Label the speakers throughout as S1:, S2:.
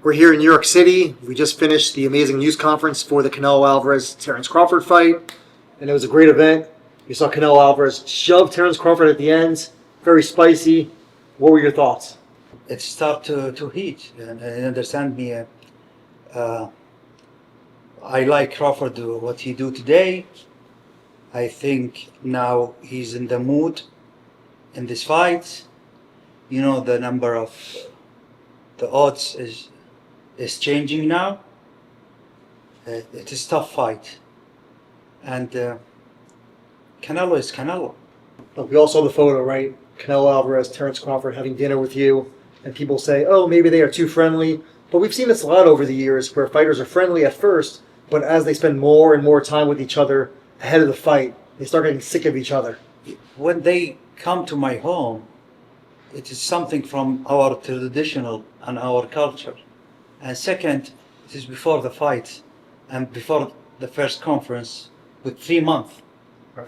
S1: We're here in New York City. We just finished the amazing news conference for the Canelo Alvarez Terence Crawford fight, and it was a great event. You saw Canelo Alvarez shove Terence Crawford at the end, very spicy. What were your thoughts?
S2: It started to heat, and understand me. I like Crawford what he do today. I think now he's in the mood in this fight. You know, the number of the odds is changing now. It is tough fight, and Canelo is Canelo.
S1: Look, we all saw the photo, right? Canelo Alvarez, Terence Crawford having dinner with you, and people say, oh, maybe they are too friendly. But we've seen this a lot over the years where fighters are friendly at first, but as they spend more and more time with each other ahead of the fight, they start getting sick of each other.
S2: When they come to my home, it is something from our traditional and our culture. And second, it is before the fight and before the first conference with 3 months.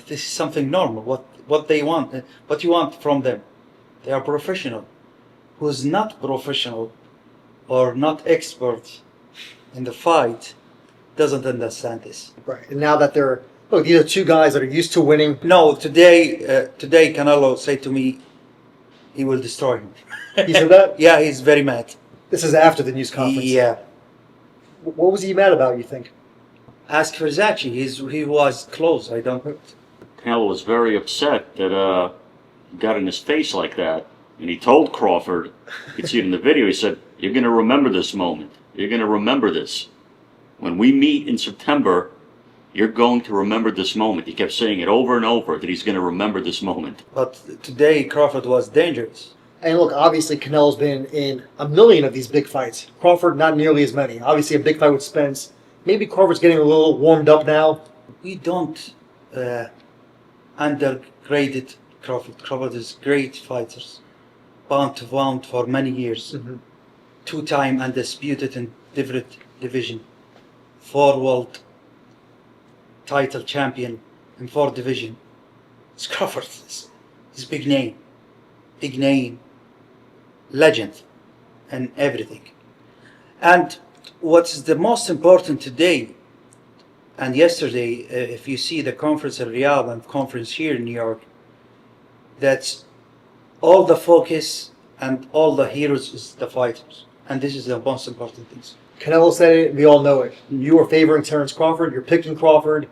S2: This is something normal. What they want, what you want from them. They are professional. Who's not professional or not expert in the fight doesn't understand this.
S1: Right. And now that these are two guys that are used to winning.
S2: No, today Canelo said to me, he will destroy him.
S1: He said that?
S2: Yeah, he's very mad.
S1: This is after the news conference.
S2: Yeah.
S1: What was he mad about, you think?
S2: Ask Versace. He was close. I don't know.
S3: Canelo was very upset that he got in his face like that. And he told Crawford, you can see it in the video, he said, you're going to remember this moment. You're going to remember this. When we meet in September, you're going to remember this moment. He kept saying it over and over that he's going to remember this moment.
S2: But today Crawford was dangerous.
S1: And look, obviously Canelo's been in a million of these big fights. Crawford, not nearly as many. Obviously a big fight with Spence. Maybe Crawford's getting a little warmed up now.
S2: We don't undergrade Crawford. Crawford is great fighters. Pound to pound for many years. Mm-hmm. 2-time undisputed in different division. 4 world title champion in 4 division. It's Crawford. It's big name. Big name. Legend. And everything. And what's the most important today and yesterday, if you see the conference in Riyadh and conference here in New York, that's all the focus and all the heroes is the fighters. And this is the most important things.
S1: Canelo said it, we all know it. You are favoring Terence Crawford, you're picking Crawford.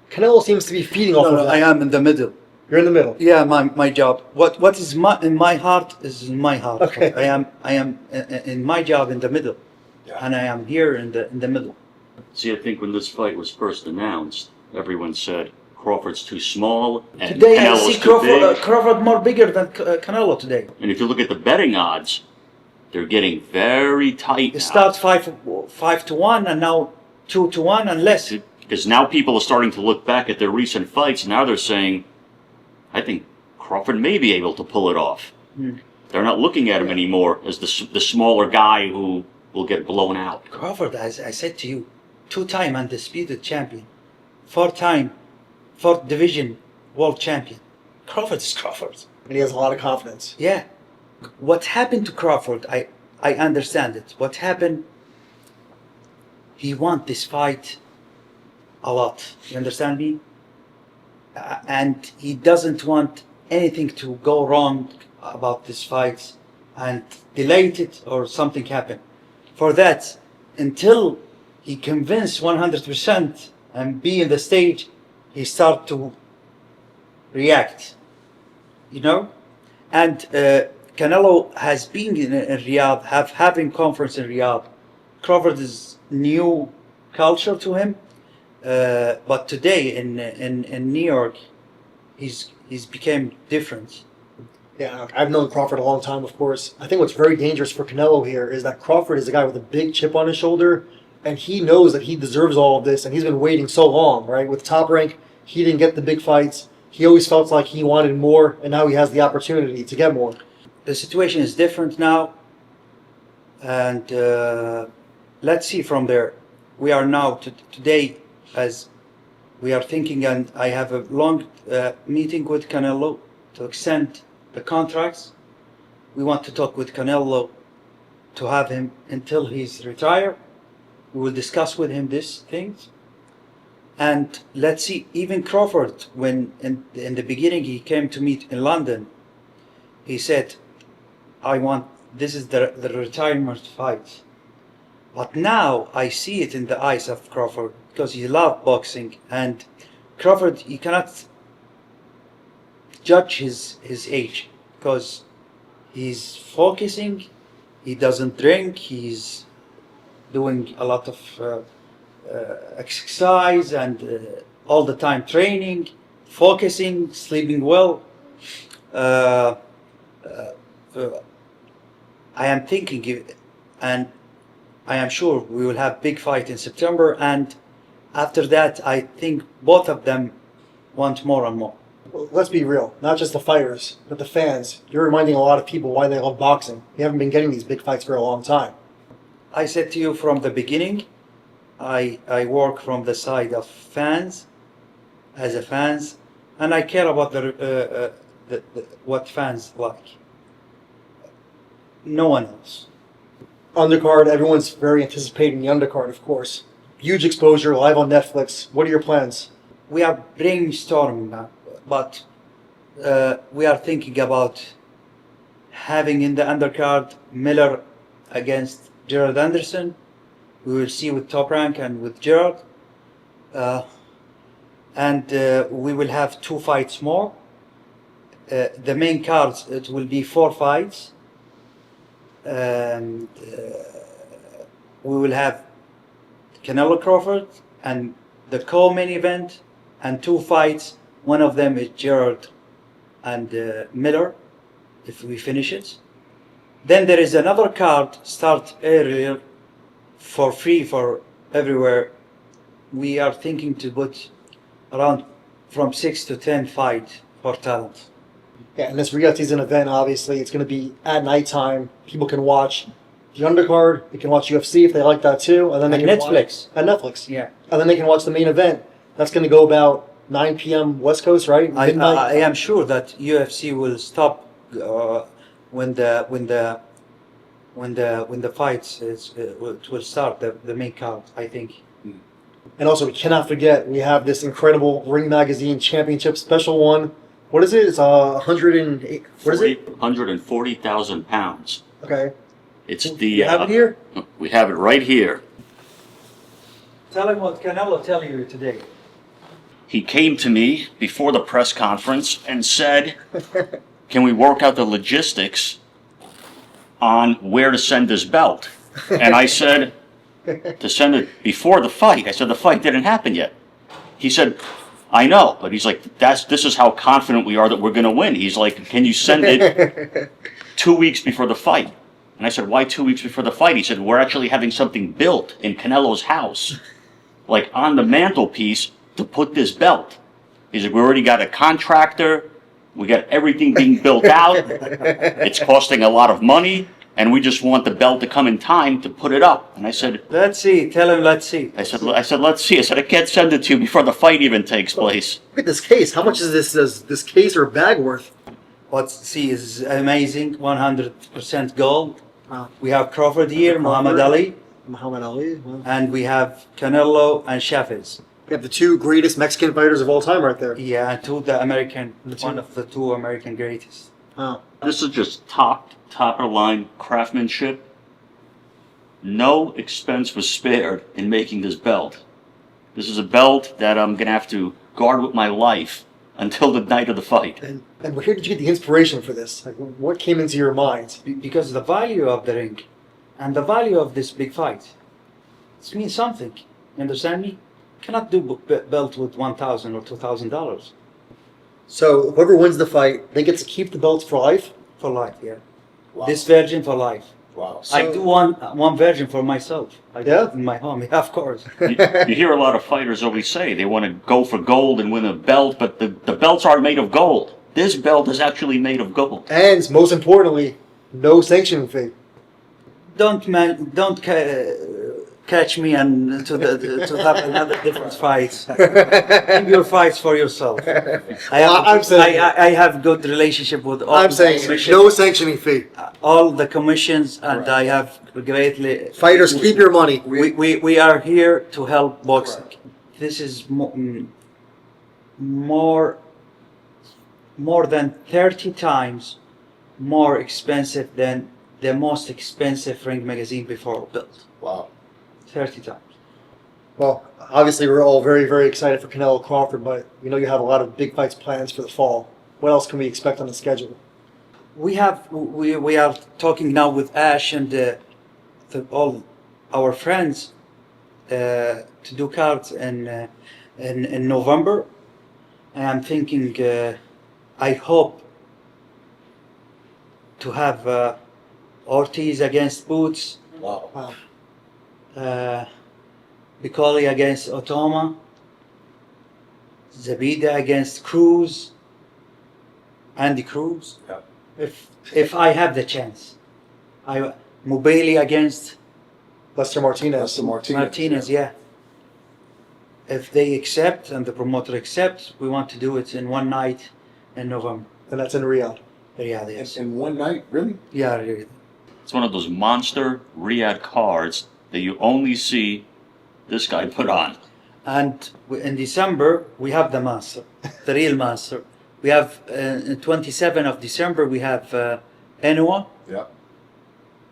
S1: Canelo seems to be feeding off of that.
S2: I am in the middle.
S1: You're in the middle.
S2: Yeah, my job. What is in my heart is in my heart.
S1: Okay.
S2: I am in my job in the middle. Yeah. And I am here in the middle.
S3: See, I think when this fight was first announced, everyone said Crawford's too small and
S2: today
S3: Canelo's
S2: I see
S3: too big.
S2: Crawford more bigger than Canelo today.
S3: And if you look at the betting odds, they're getting very tight
S2: It
S3: now.
S2: starts 5 to 1 and now 2 to 1 and less.
S3: Because now people are starting to look back at their recent fights. Now they're saying, I think Crawford may be able to pull it off. They're not looking at him anymore as the smaller guy who will get blown out.
S2: Crawford, as I said to you, 2-time undisputed champion, 4-time 4th division world champion. Crawford is Crawford.
S1: And he has a lot of confidence.
S2: Yeah. What happened to Crawford, I understand it. What happened, he won this fight a lot. You understand me? And he doesn't want anything to go wrong about this fight and delayed it or something happened. For that, until he convinced 100% and be in the stage, he start to react, you know? And Canelo has been in Riyadh, having conference in Riyadh. Crawford is new culture to him, but today in New York, he's became different.
S1: Yeah, I've known Crawford a long time, of course. I think what's very dangerous for Canelo here is that Crawford is a guy with a big chip on his shoulder, and he knows that he deserves all of this, and he's been waiting so long, right? With Top Rank, he didn't get the big fights. He always felt like he wanted more, and now he has the opportunity to get more.
S2: The situation is different now, and let's see from there. We are now today, as we are thinking, and I have a long meeting with Canelo to extend the contracts. We want to talk with Canelo to have him until he's retired. We will discuss with him these things. And let's see, even Crawford, when in the beginning he came to meet in London, he said, this is the retirement fight. But now I see it in the eyes of Crawford because he loves boxing. And Crawford, you cannot judge his age because he's focusing, he doesn't drink, he's doing a lot of exercise and all the time training, focusing, sleeping well. I am thinking, and I am sure we will have big fight in September, and after that I think both of them want more and more.
S1: Well, let's be real, not just the fighters, but the fans. You're reminding a lot of people why they love boxing. You haven't been getting these big fights for a long time.
S2: I said to you from the beginning, I work from the side of fans, as a fans, and I care about what fans like. No one else.
S1: Undercard, everyone's very anticipating the undercard, of course. Huge exposure, live on Netflix. What are your plans?
S2: We are brainstorming now, but we are thinking about having in the undercard Miller against Gerald Anderson. We will see with Top Rank and with Gerald. And we will have 2 fights more. The main cards, it will be 4 fights. And we will have Canelo Crawford and the co-main event and 2 fights. One of them is Gerald and Miller, if we finish it. Then there is another card, start earlier, for free for everywhere. We are thinking to put around from 6 to 10 fight for talent.
S1: Yeah, and this Riyadh season event, obviously, it's going to be at nighttime. People can watch the undercard. They can watch UFC if they like that too. And then they can
S2: Netflix.
S1: Watch, at Netflix.
S2: Yeah.
S1: And then they can watch the main event. That's going to go about 9 p.m. West Coast, right? Midnight.
S2: I am sure that UFC will stop when the fights will start the main card, I think.
S1: And also, we cannot forget, we have this incredible Ring Magazine Championship Special one. What is it? It's 108. What is it?
S3: 140,000 pounds.
S1: Okay.
S3: It's the.
S1: You have it here?
S3: We have it right here.
S2: Tell him what Canelo telling you today.
S3: He came to me before the press conference and said, "Can we work out the logistics on where to send this belt?" And I said, to send it before the fight. I said, the fight didn't happen yet. He said, I know, but he's like, this is how confident we are that we're going to win. He's like, can you send it 2 weeks before the fight? And I said, why 2 weeks before the fight? He said, we're actually having something built in Canelo's house, like on the mantelpiece to put this belt. He's like, we already got a contractor. We got everything being built out. It's costing a lot of money. And we just want the belt to come in time to put it up. And I said,
S2: let's see. Tell him, let's see.
S3: I said, let's see. I said, I can't send it to you before the fight even takes place.
S1: Look at this case. How much is this case or bag worth?
S2: What see is amazing. 100% gold.
S1: Wow.
S2: We have Crawford here, Muhammad Ali,
S1: Muhammad Ali. Wow.
S2: and we have Canelo and Chavez.
S1: We have the 2 greatest Mexican fighters of all time right there.
S2: Yeah, and one of the 2 American greatest.
S1: Wow.
S3: This is just top of line craftsmanship. No expense was spared in making this belt. This is a belt that I'm going to have to guard with my life until the night of the fight.
S1: And where did you get the inspiration for this? Like, what came into your mind?
S2: Because the value of the ring and the value of this big fight, it means something. You understand me? You cannot do belt with $1,000 or $2,000.
S1: So whoever wins the fight, they get to keep the belts for life?
S2: For life, yeah.
S1: Wow.
S2: This virgin for life.
S1: Wow.
S2: I do one virgin for myself. I do
S1: Yeah?
S2: it in my home, yeah, of course.
S3: You hear a lot of fighters always say they want to go for gold and win a belt, but the belts aren't made of gold. This belt is actually made of gold.
S1: And most importantly, no sanctioning fee.
S2: catch me and to have another different fights. Keep your fights for yourself. I have good relationship with all.
S1: I'm saying no sanctioning fee.
S2: All the commissions, and I have greatly.
S1: Fighters, keep your money.
S2: We are here to help boxing. This is more than 30 times more expensive than the most expensive ring magazine before built.
S4: Wow.
S2: 30 times.
S1: Well, obviously we're all very, very excited for Canelo Crawford, but we know you have a lot of big fights plans for the fall. What else can we expect on the schedule?
S2: We are talking now with Ash and all our friends to do cards in November. And I'm thinking, I hope to have Ortiz against Boots,
S4: Wow.
S2: Bicoli against Itauma, Zabida against Cruz, Andy Cruz.
S4: Yeah.
S2: If I have the chance, Mubeli against
S1: Lester Martinez.
S4: That's the
S2: Martinez, yeah. If they accept and the promoter accepts, we want to do it in one night in November.
S1: And that's in Riyadh.
S2: Riyadh, yes.
S4: In one night, really?
S2: Yeah, really.
S3: It's one of those monster Riyadh cards that you only see this guy put on.
S2: And in December, we have the master, the real master. We have, 27th of December, we have Inoue.
S4: Yeah.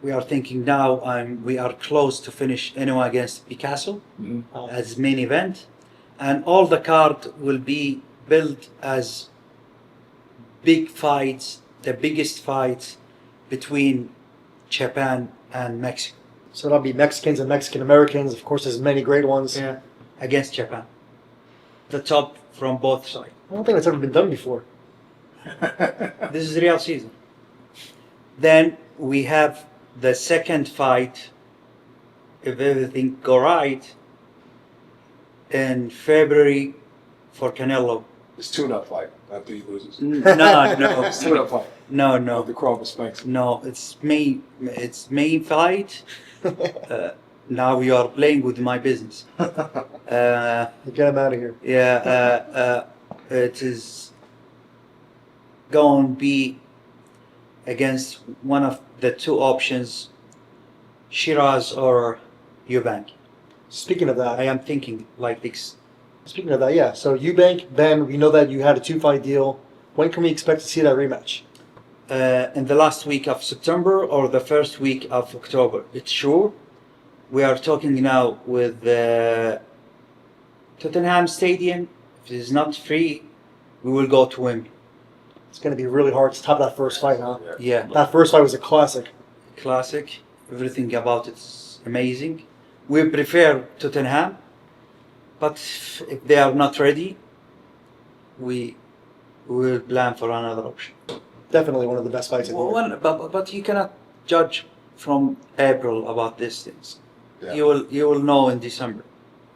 S2: We are thinking now, we are close to finish Inoue against Picasso as main event. And all the card will be built as big fights, the biggest fights between Japan and Mexico.
S1: So that'll be Mexicans and Mexican Americans. Of course, there's many great ones.
S2: Yeah, against Japan. The top from both sides.
S1: I don't think that's ever been done before.
S2: This is real season. Then we have the second fight, if everything go right, in February for Canelo.
S4: It's tune-up fight after he loses.
S2: No,
S4: It's tune-up fight.
S2: no.
S4: The Crawford Spanks.
S2: No, it's main fight. Now you are playing with my business.
S1: Get him out of here.
S2: Yeah, it is going to be against one of the two options, Sheeraz or Eubank.
S1: Speaking of that,
S2: I am thinking like this.
S1: Speaking of that, yeah. So Eubank, Ben, we know that you had a 2-fight deal. When can we expect to see that rematch?
S2: In the last week of September or the first week of October. It's sure. We are talking now with Tottenham Stadium. If it is not free, we will go to Wembley.
S1: It's going to be really hard to top that first fight, huh?
S2: Yeah,
S1: That first fight was a classic.
S2: classic. Everything about it is amazing. We prefer Tottenham, but if they are not ready, we will plan for another option.
S1: Definitely one of the best fights in the year.
S2: But you cannot judge from April about these things.
S4: Yeah.
S2: You will know in December.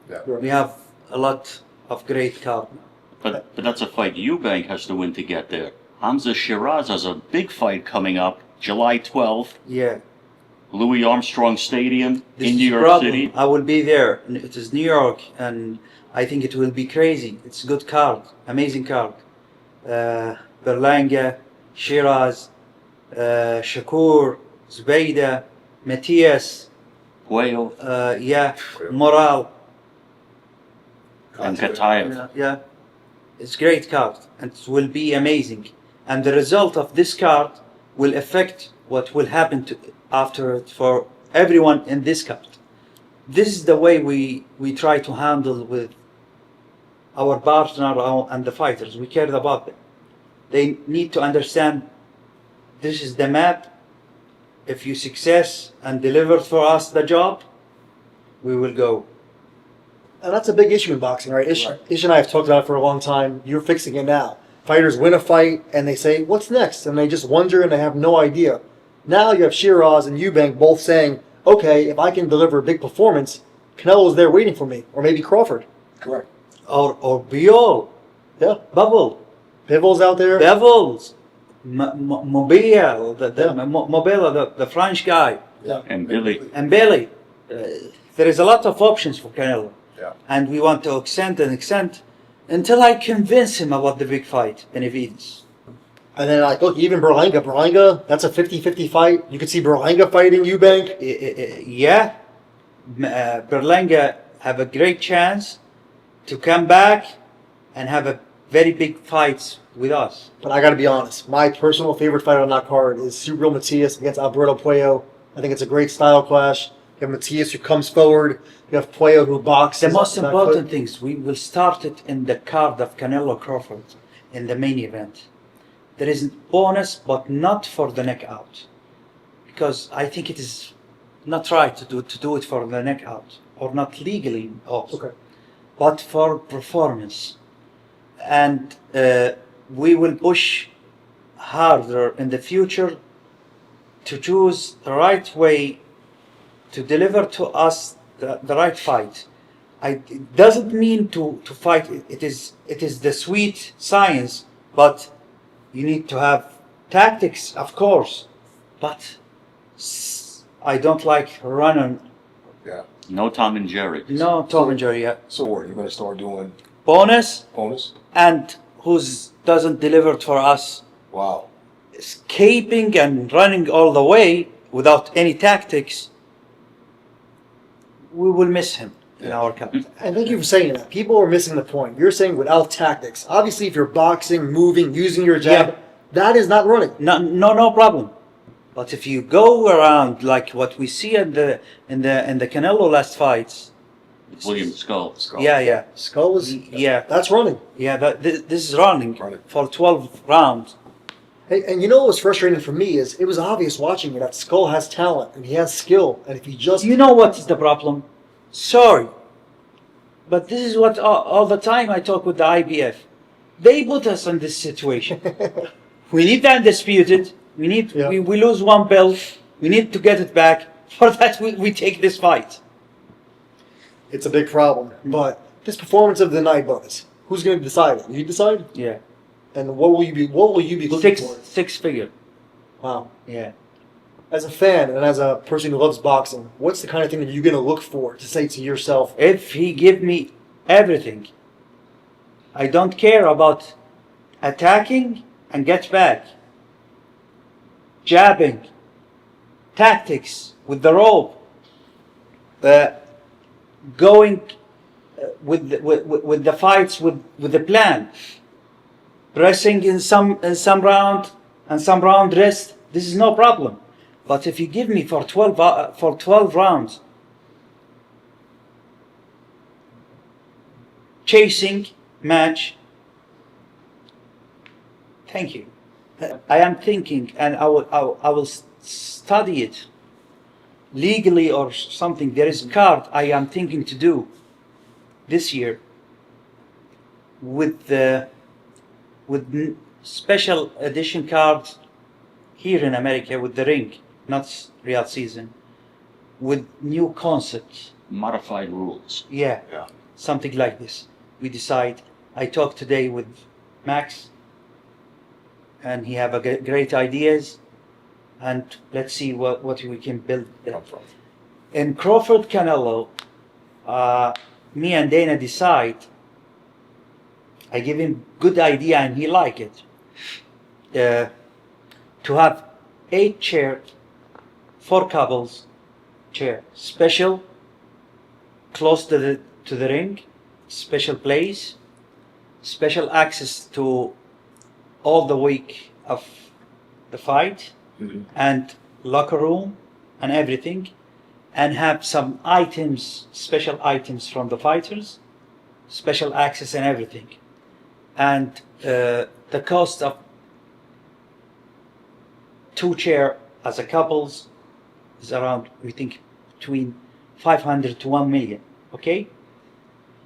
S4: Yeah.
S2: We have a lot of great cards now.
S3: But that's a fight Eubank has to win to get there. Hamzah Sheeraz has a big fight coming up, July 12th,
S2: Yeah.
S3: Louis Armstrong Stadium
S2: This
S3: in
S2: is
S3: New
S2: the
S3: York
S2: problem.
S3: City.
S2: I will be there. It is New York, and I think it will be crazy. It's a good card, amazing card. Berlanga, Sheeraz, Shakur, Zubaydah, Matias,
S3: Pacquiao
S2: yeah, Morrell.
S3: and Khataev.
S2: Yeah, it's great card, and it will be amazing. And the result of this card will affect what will happen to after it for everyone in this card. This is the way we try to handle with our partner and the fighters. We care about them. They need to understand this is the map. If you success and deliver for us the job, we will go.
S1: And that's a big issue in boxing, right? Ish
S4: Right.
S1: and I have talked about it for a long time. You're fixing it now. Fighters win a fight and they say, what's next? And they just wonder and they have no idea. Now you have Sheeraz and Eubank both saying, okay, if I can deliver a big performance, Canelo's there waiting for me. Or maybe Crawford.
S4: Correct.
S2: Or Biol,
S1: Yeah.
S2: Bubble,
S1: Pivol's out there.
S2: Bevels, Mobile,
S1: Yeah.
S2: Mobile, the French guy,
S1: Yeah.
S3: And Billy.
S2: and Bailey. there is a lot of options for Canelo.
S4: Yeah.
S2: And we want to extend and extend until I convince him about the big fight, Benavides.
S1: And then, like, look, even Berlanga, that's a 50-50 fight. You could see Berlanga fighting Eubank.
S2: Yeah, Berlanga have a great chance to come back and have a very big fight with us.
S1: But I got to be honest, my personal favorite fight on that card is Subriel Matias against Alberto Puello. I think it's a great style clash. You have Matias who comes forward. You have Puello who boxes.
S2: The most
S1: back
S2: important
S1: foot.
S2: things, we will start it in the card of Canelo Crawford in the main event. There is a bonus, but not for the neck out. Because I think it is not right to do it for the neck out. Or not legally also.
S1: Okay.
S2: But for performance. And we will push harder in the future to choose the right way to deliver to us the right fight. It doesn't mean to fight. It is the sweet science, but you need to have tactics, of course. But I don't like running.
S4: Yeah.
S3: No Tom and Jerry.
S2: No Tom and Jerry. Yeah.
S4: So what? You're gonna start doing
S2: Bonus
S4: bonus?
S2: and who doesn't deliver for us.
S4: Wow.
S2: Escaping and running all the way without any tactics, we will miss him in our cup.
S1: And thank you for saying that. People are missing the point. You're saying without tactics. Obviously, if you're boxing, moving, using your jab,
S2: Yeah.
S1: that is not running.
S2: No problem. But if you go around like what we see in the Canelo last fights,
S3: William Skull.
S2: yeah,
S1: Skull is,
S2: yeah,
S1: that's running.
S2: this is running
S4: Running.
S2: for 12 rounds.
S1: Hey, and you know what was frustrating for me is it was obvious watching it that Skull has talent and he has skill. And if he just
S2: You know what is the problem? Sorry, but this is what all the time I talk with the IBF. They put us in this situation. We need the undisputed. We need
S1: Yeah.
S2: we lose one belt. We need to get it back. For that, we take this fight.
S1: it's a big problem. But this performance of the night bonus, who's going to decide it? You decide?
S2: Yeah,
S1: And what will you be looking for?
S2: six figure.
S1: Wow.
S2: Yeah.
S1: As a fan and as a person who loves boxing, what's the kind of thing that you're going to look for to say to yourself,
S2: If he give me everything, I don't care about attacking and get back, jabbing, tactics with the rope, going with the fights with the plan, pressing in some round and some round rest. This is no problem. But if you give me for 12 rounds, chasing match, thank you. I am thinking, and I will study it legally or something. There is a card I am thinking to do this year with special edition cards here in America with the ring, not real season, with new concepts.
S3: Modified rules.
S2: Yeah,
S4: Yeah.
S2: something like this. We decide. I talked today with Max, and he have great ideas, and let's see what we can build there.
S4: Come from.
S2: In Crawford Canelo, me and Dana decide. I give him good idea and he like it. To have 8 chair, 4 couples chair, special, close to the ring, special place, special access to all the week of the fight, and locker room and everything, and have some items, special items from the fighters, special access and everything. And the cost of 2 chair as a couples is around, we think, between 500 to 1 million. Okay,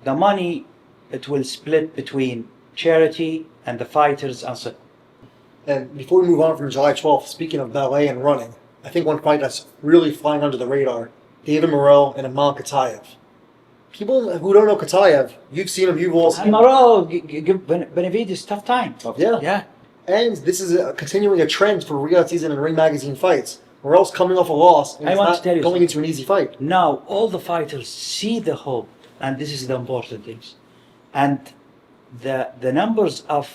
S2: the money it will split between charity and the fighters and so.
S1: and before we move on from July 12th, speaking of ballet and running, I think one fight that's really flying under the radar, David Morrell and Imam Khataev. People who don't know Khataev, you've seen him, you've all seen him.
S2: Morrell give Benavides tough time.
S1: Yeah.
S2: Yeah.
S1: And this is continuing a trend for Riyadh Season and Ring Magazine fights. Morrell's coming off a loss, and
S2: I
S1: he's
S2: want
S1: not
S2: to tell you
S1: going into an easy fight.
S2: Now, all the fighters see the hope, and this is the important things. And the numbers of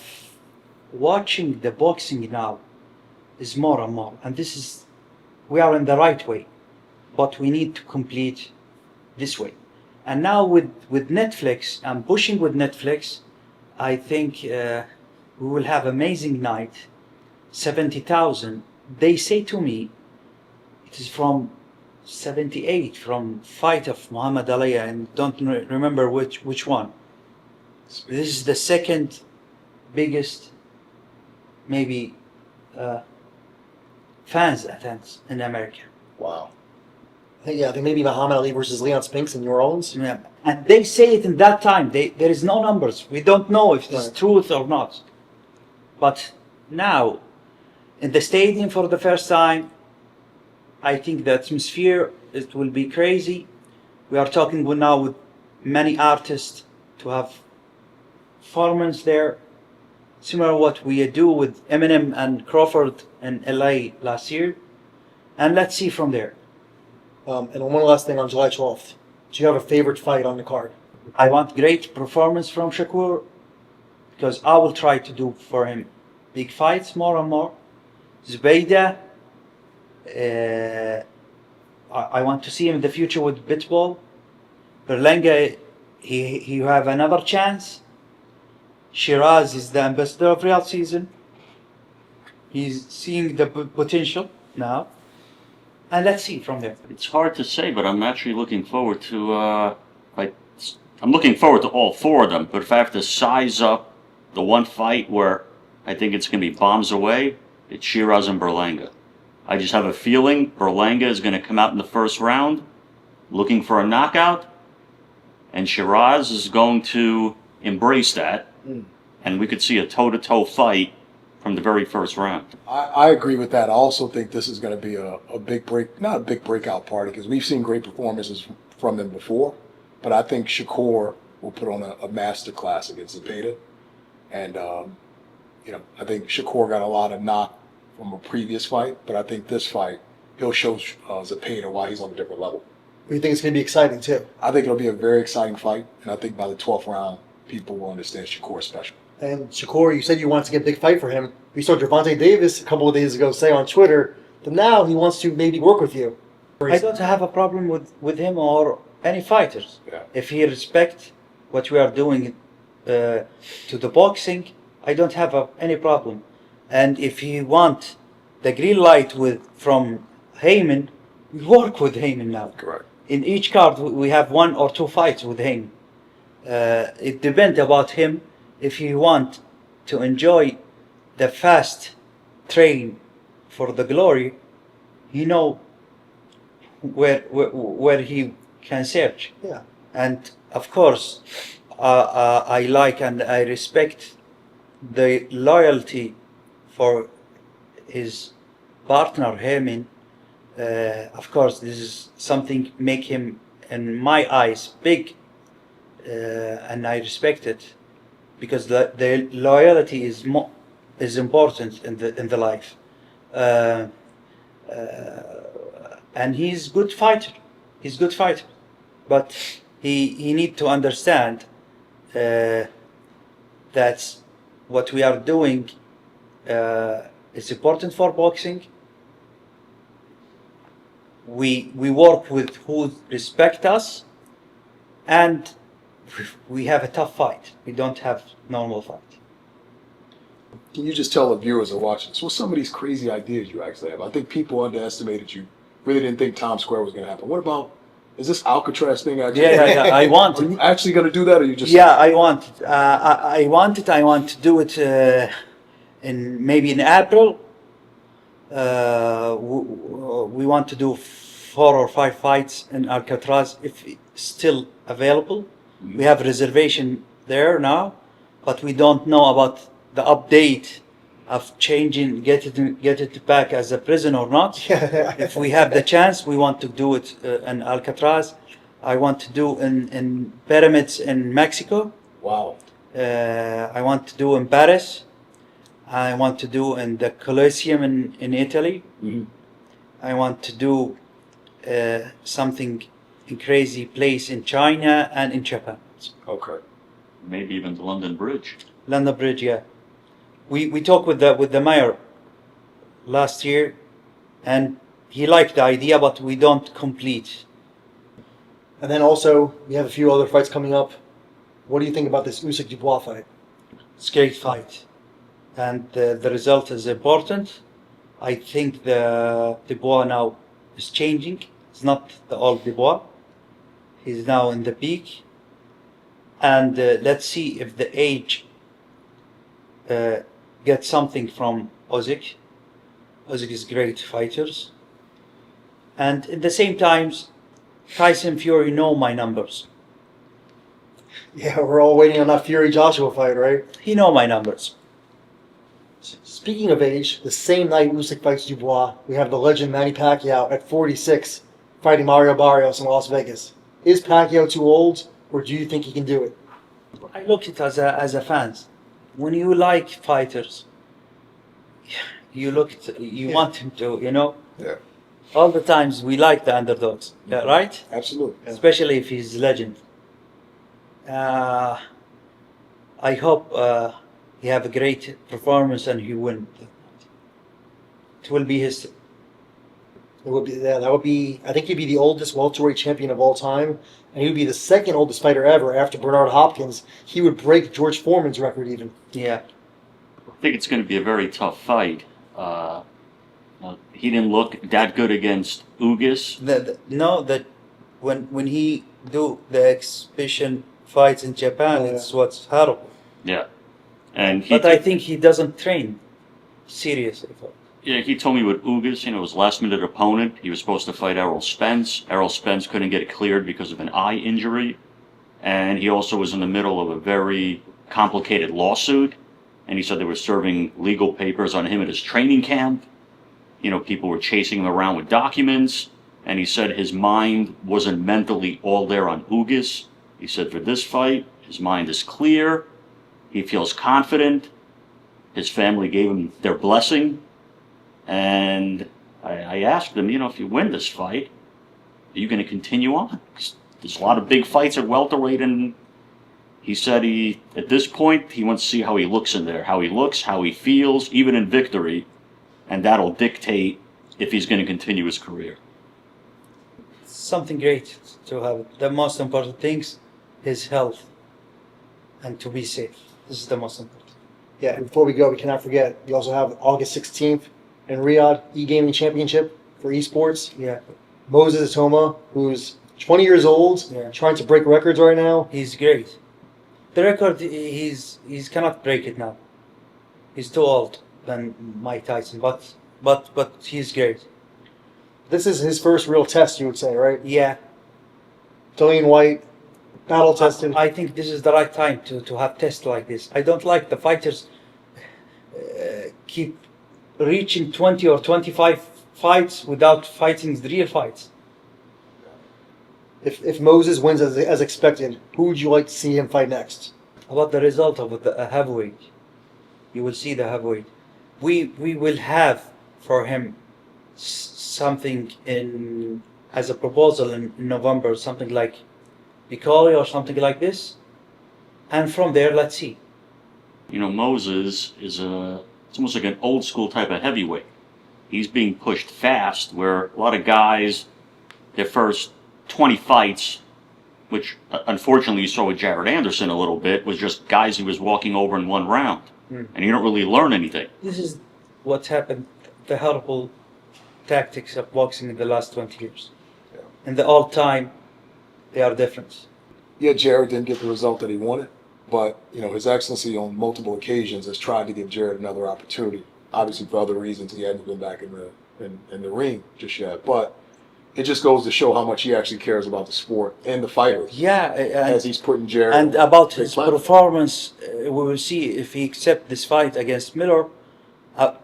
S2: watching the boxing now is more and more. And this is, we are in the right way, but we need to complete this way. And now with Netflix, I'm pushing with Netflix, I think we will have amazing night, 70,000. They say to me, it is from 78, from fight of Muhammad Ali, and don't remember which one. This is the second biggest, maybe, fans attends in America.
S1: Wow. I think maybe Muhammad Ali versus Leon Spinks in New Orleans.
S2: Yeah. And they say it in that time. There is no numbers. We don't know if it's
S1: Right.
S2: truth or not. But now, in the stadium for the first time, I think the atmosphere, it will be crazy. We are talking now with many artists to have performance there, similar to what we do with Eminem and Crawford in LA last year. And let's see from there.
S1: And one last thing on July 12th. Do you have a favorite fight on the card?
S2: I want great performance from Shakur, because I will try to do for him big fights more and more. Zubaydah, I want to see him in the future with Pitbull. Berlanga, he have another chance. Sheeraz is the ambassador of Real Season. He's seeing the potential now. And let's see from there.
S3: It's hard to say, but I'm actually looking forward to. I'm looking forward to all four of them. But if I have to size up the one fight where I think it's going to be bombs away, it's Sheeraz and Berlanga. I just have a feeling Berlanga is going to come out in the first round, looking for a knockout, and Sheeraz is going to embrace that, and we could see a toe-to-toe fight from the very first round.
S4: I agree with that. I also think this is going to be a big break, not a big breakout party, because we've seen great performances from them before. But I think Shakur will put on a master class against Zepeda. And, I think Shakur got a lot of knock from a previous fight. But I think this fight, he'll show Zepeda why he's on a different level.
S1: You think it's going to be exciting too?
S4: I think it'll be a very exciting fight. And I think by the 12th round, people will understand Shakur's special.
S1: And Shakur, you said you wanted to get a big fight for him. We saw Gervonta Davis a couple of days ago say on Twitter that now he wants to maybe work with you.
S2: I don't have a problem with him or any fighters.
S4: Yeah.
S2: If he respects what we are doing to the boxing, I don't have any problem. And if he want the green light from Heyman, we work with Heyman now.
S4: Correct.
S2: In each card, we have 1 or 2 fights with Heyman. It depends about him. If he want to enjoy the fast train for the glory, he know where he can search.
S1: Yeah.
S2: And of course, I like and I respect the loyalty for his partner Hermin. Of course, this is something make him, in my eyes, big, and I respect it, because the loyalty is important in the life. And he's good fighter. He's good fighter, but he need to understand that what we are doing is important for boxing. We work with who respect us, and we have a tough fight. We don't have normal fight.
S4: Can you just tell the viewers that are watching this, what's some of these crazy ideas you actually have? I think people underestimated you. Really didn't think Times Square was going to happen. What about, is this Alcatraz thing actually?
S2: Yeah. I want
S4: Are
S2: it.
S4: you actually going to do that, or you just?
S2: Yeah, I want it. I want it. I want to do it maybe in April. We want to do 4 or 5 fights in Alcatraz if it's still available. We have reservation there now, but we don't know about the update of changing, get it back as a prison or not. If we have the chance, we want to do it in Alcatraz. I want to do in pyramids in Mexico.
S4: Wow.
S2: I want to do in Paris. I want to do in the Colosseum in Italy.
S4: Mm-hmm.
S2: I want to do something in crazy place in China and in Japan.
S4: Okay.
S3: Maybe even the London Bridge.
S2: London Bridge, yeah. We talked with the mayor last year, and he liked the idea, but we don't complete.
S1: And then also, we have a few other fights coming up. What do you think about this Usyk Dubois fight?
S2: It's a great fight, and the result is important. I think the Dubois now is changing. It's not the old Dubois. He's now in the peak, and let's see if the age gets something from Usyk. Usyk is great fighters, and at the same time, Tyson Fury know my numbers.
S1: Yeah, we're all waiting on that Fury Joshua fight, right?
S2: He know my numbers.
S1: Speaking of age, the same night Usyk fights Dubois, we have the legend Manny Pacquiao at 46 fighting Mario Barrios in Las Vegas. Is Pacquiao too old, or do you think he can do it?
S2: I look at it as a fans. When you like fighters, you want him to,
S4: Yeah.
S2: All the times we like the underdogs, yeah, right?
S4: Absolutely.
S2: Especially if he's legend. I hope he have a great performance and he win. It will be his.
S1: It would be, yeah, that would be. I think he'd be the oldest welterweight champion of all time, and he would be the second oldest fighter ever after Bernard Hopkins. He would break George Foreman's record even.
S2: Yeah.
S3: I think it's going to be a very tough fight. He didn't look that good against Ugas.
S2: That when he do the exhibition fights in Japan,
S1: Oh, yeah.
S2: it's what's horrible.
S3: Yeah. And
S2: But I think he doesn't train seriously for it.
S3: Yeah, he told me with Ugas, his last-minute opponent, he was supposed to fight Errol Spence. Errol Spence couldn't get it cleared because of an eye injury. And he also was in the middle of a very complicated lawsuit. And he said they were serving legal papers on him at his training camp. People were chasing him around with documents. And he said his mind wasn't mentally all there on Ugas. He said for this fight, his mind is clear. He feels confident. His family gave him their blessing. And I asked him, if you win this fight, are you going to continue on? 'Cause there's a lot of big fights at welterweight, and he said at this point, he wants to see how he looks in there, how he looks, how he feels, even in victory, and that'll dictate if he's going to continue his career.
S2: Something great to have. The most important things is health and to be safe. This is the most important.
S1: Yeah, and before we go, we cannot forget, we also have August 16th in Riyadh, e-gaming championship for esports.
S2: Yeah,
S1: Moses Itauma, who's 20 years old,
S2: Yeah.
S1: trying to break records right now.
S2: he's great. The record, he's cannot break it now. He's too old than Mike Tyson, but he's great.
S1: This is his first real test, you would say, right?
S2: Yeah,
S1: Dillian Whyte, battle tested.
S2: I think this is the right time to have tests like this. I don't like the fighters keep reaching 20 or 25 fights without fighting the real fights.
S1: If Moses wins as expected, who would you like to see him fight next?
S2: About the result of the heavyweight, you will see the heavyweight. We will have for him something as a proposal in November, something like Piccoli or something like this, and from there let's see.
S3: Moses is it's almost like an old school type of heavyweight. He's being pushed fast, where a lot of guys, their first 20 fights, which unfortunately you saw with Jared Anderson a little bit, was just guys he was walking over in one round. And you don't really learn anything.
S2: This is what happened, the horrible tactics of boxing in the last 20 years.
S4: Yeah.
S2: In the old time, they are different.
S4: Yeah, Jared didn't get the result that he wanted, but His Excellency on multiple occasions has tried to give Jared another opportunity. Obviously, for other reasons, he hadn't been back in the ring just yet. But it just goes to show how much he actually cares about the sport and the fighters.
S2: Yeah,
S4: As he's putting Jared
S2: and
S4: on
S2: about
S4: a big
S2: his
S4: platform.
S2: performance, we will see if he accepts this fight against Miller,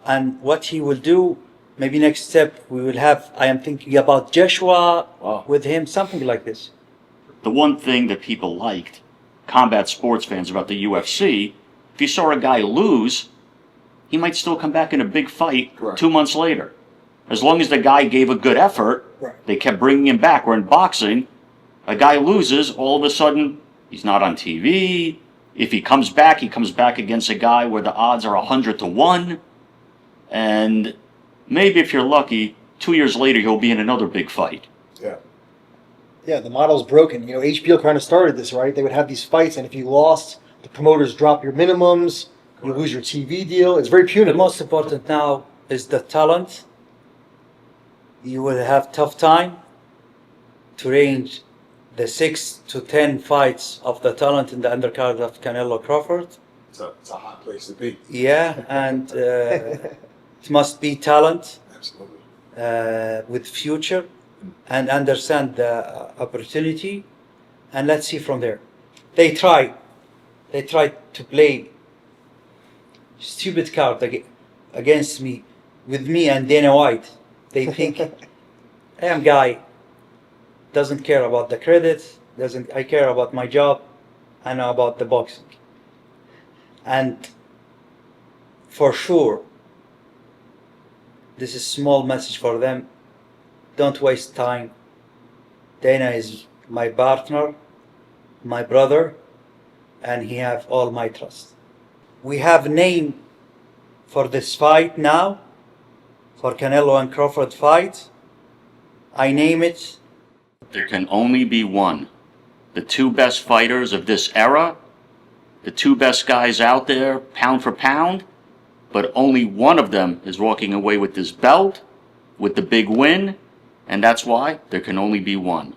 S2: and what he will do. Maybe next step we will have. I am thinking about Joshua
S4: Wow.
S2: with him, something like this.
S3: The one thing that people liked, combat sports fans, about the UFC, if you saw a guy lose, he might still come back in a big fight
S4: Correct.
S3: 2 months later. As long as the guy gave a good effort,
S1: Right.
S3: they kept bringing him back. Where in boxing, a guy loses, all of a sudden, he's not on TV. If he comes back against a guy where the odds are 100-1. And maybe if you're lucky, 2 years later, he'll be in another big fight.
S4: Yeah.
S1: Yeah, the model's broken. You know, HBO kind of started this, right? They would have these fights, and if you lost, the promoters drop your minimums, you lose your TV deal. It's very
S2: The
S1: punitive.
S2: most important now is the talent. You will have tough time to range the 6 to 10 fights of the talent in the undercard of Canelo Crawford.
S4: It's a hot place to be.
S2: Yeah, and it must be talent
S4: Absolutely.
S2: with future and understand the opportunity, and let's see from there. They tried to play stupid card against me, with me and Dana White. They think I am guy doesn't care about the credit, I care about my job, I know about the boxing. And for sure, this is small message for them. Don't waste time. Dana is my partner, my brother, and he have all my trust. We have name for this fight now, for Canelo and Crawford fight. I name it.
S3: There can only be one. The two best fighters of this era, the two best guys out there, pound for pound, but only one of them is walking away with this belt, with the big win, and that's why there can only be one.